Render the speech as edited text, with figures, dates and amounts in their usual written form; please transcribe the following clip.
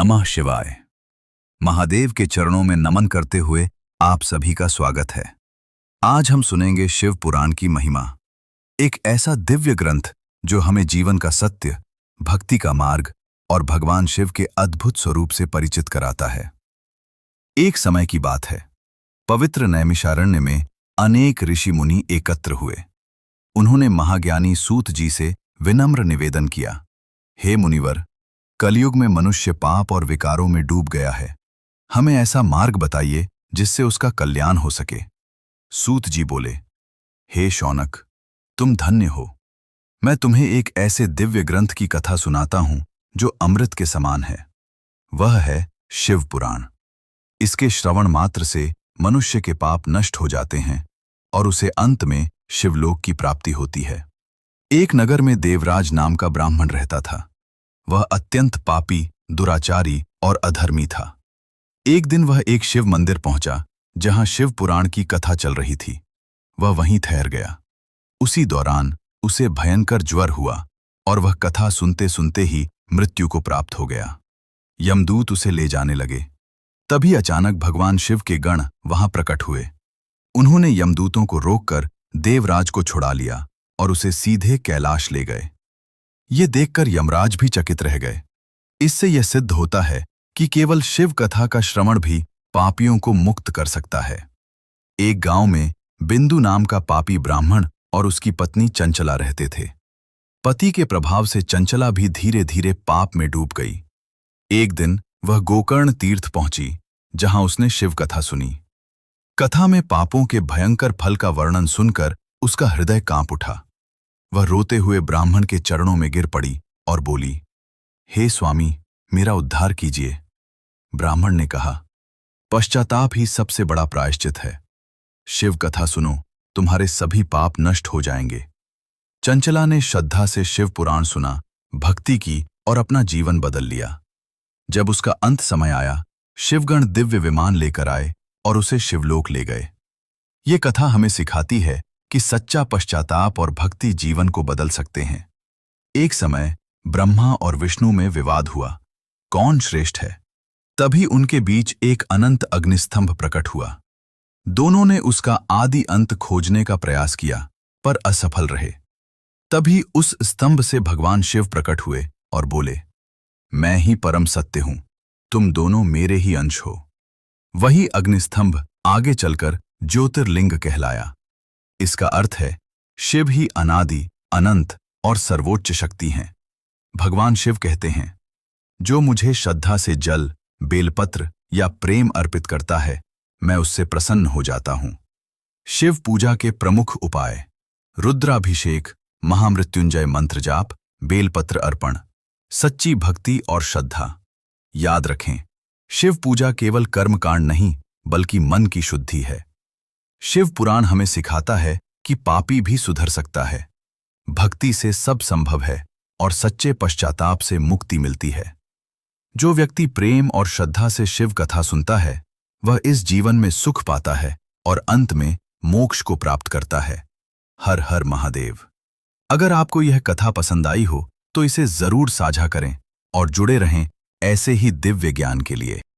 नमः शिवाय। महादेव के चरणों में नमन करते हुए आप सभी का स्वागत है। आज हम सुनेंगे शिव पुराण की महिमा, एक ऐसा दिव्य ग्रंथ जो हमें जीवन का सत्य, भक्ति का मार्ग और भगवान शिव के अद्भुत स्वरूप से परिचित कराता है। एक समय की बात है, पवित्र नैमिषारण्य में अनेक ऋषि मुनि एकत्र हुए। उन्होंने महाज्ञानी सूत जी से विनम्र निवेदन किया, हे मुनिवर, कलयुग में मनुष्य पाप और विकारों में डूब गया है। हमें ऐसा मार्ग बताइए जिससे उसका कल्याण हो सके। सूत जी बोले, हे शौनक, तुम धन्य हो। मैं तुम्हें एक ऐसे दिव्य ग्रंथ की कथा सुनाता हूं जो अमृत के समान है। वह है शिव पुराण। इसके श्रवण मात्र से मनुष्य के पाप नष्ट हो जाते हैं और उसे अंत में शिवलोक की प्राप्ति होती है। एक नगर में देवराज नाम का ब्राह्मण रहता था। वह अत्यंत पापी, दुराचारी और अधर्मी था। एक दिन वह एक शिव मंदिर पहुंचा जहां शिव पुराण की कथा चल रही थी। वह वहीं ठहर गया। उसी दौरान उसे भयंकर ज्वर हुआ और वह कथा सुनते सुनते ही मृत्यु को प्राप्त हो गया। यमदूत उसे ले जाने लगे। तभी अचानक भगवान शिव के गण वहां प्रकट हुए। उन्होंने यमदूतों को रोककर देवराज को छुड़ा लिया और उसे सीधे कैलाश ले गए। ये देखकर यमराज भी चकित रह गए। इससे यह सिद्ध होता है कि केवल शिव कथा का श्रवण भी पापियों को मुक्त कर सकता है। एक गांव में बिंदु नाम का पापी ब्राह्मण और उसकी पत्नी चंचला रहते थे। पति के प्रभाव से चंचला भी धीरे धीरे पाप में डूब गई। एक दिन वह गोकर्ण तीर्थ पहुंची जहां उसने शिव कथा सुनी। कथा में पापों के भयंकर फल का वर्णन सुनकर उसका हृदय कांप उठा। वह रोते हुए ब्राह्मण के चरणों में गिर पड़ी और बोली, हे स्वामी, मेरा उद्धार कीजिए। ब्राह्मण ने कहा, पश्चाताप ही सबसे बड़ा प्रायश्चित है। शिव कथा सुनो, तुम्हारे सभी पाप नष्ट हो जाएंगे। चंचला ने श्रद्धा से शिव पुराण सुना, भक्ति की और अपना जीवन बदल लिया। जब उसका अंत समय आया, शिवगण दिव्य विमान लेकर आए और उसे शिवलोक ले गए। ये कथा हमें सिखाती है कि सच्चा पश्चाताप और भक्ति जीवन को बदल सकते हैं। एक समय ब्रह्मा और विष्णु में विवाद हुआ, कौन श्रेष्ठ है। तभी उनके बीच एक अनंत अग्निस्तंभ प्रकट हुआ। दोनों ने उसका आदि अंत खोजने का प्रयास किया पर असफल रहे। तभी उस स्तंभ से भगवान शिव प्रकट हुए और बोले, मैं ही परम सत्य हूं, तुम दोनों मेरे ही अंश हो। वही अग्निस्तंभ आगे चलकर ज्योतिर्लिंग कहलाया। इसका अर्थ है, शिव ही अनादि, अनंत और सर्वोच्च शक्ति हैं। भगवान शिव कहते हैं, जो मुझे श्रद्धा से जल, बेलपत्र या प्रेम अर्पित करता है, मैं उससे प्रसन्न हो जाता हूं। शिव पूजा के प्रमुख उपाय: रुद्राभिषेक, महामृत्युंजय मंत्र जाप, बेलपत्र अर्पण, सच्ची भक्ति और श्रद्धा। याद रखें, शिव पूजा केवल कर्मकांड नहीं बल्कि मन की शुद्धि है। शिव पुराण हमें सिखाता है कि पापी भी सुधर सकता है। भक्ति से सब संभव है और सच्चे पश्चाताप से मुक्ति मिलती है। जो व्यक्ति प्रेम और श्रद्धा से शिव कथा सुनता है, वह इस जीवन में सुख पाता है और अंत में मोक्ष को प्राप्त करता है। हर हर महादेव। अगर आपको यह कथा पसंद आई हो तो इसे जरूर साझा करें और जुड़े रहें ऐसे ही दिव्य ज्ञान के लिए।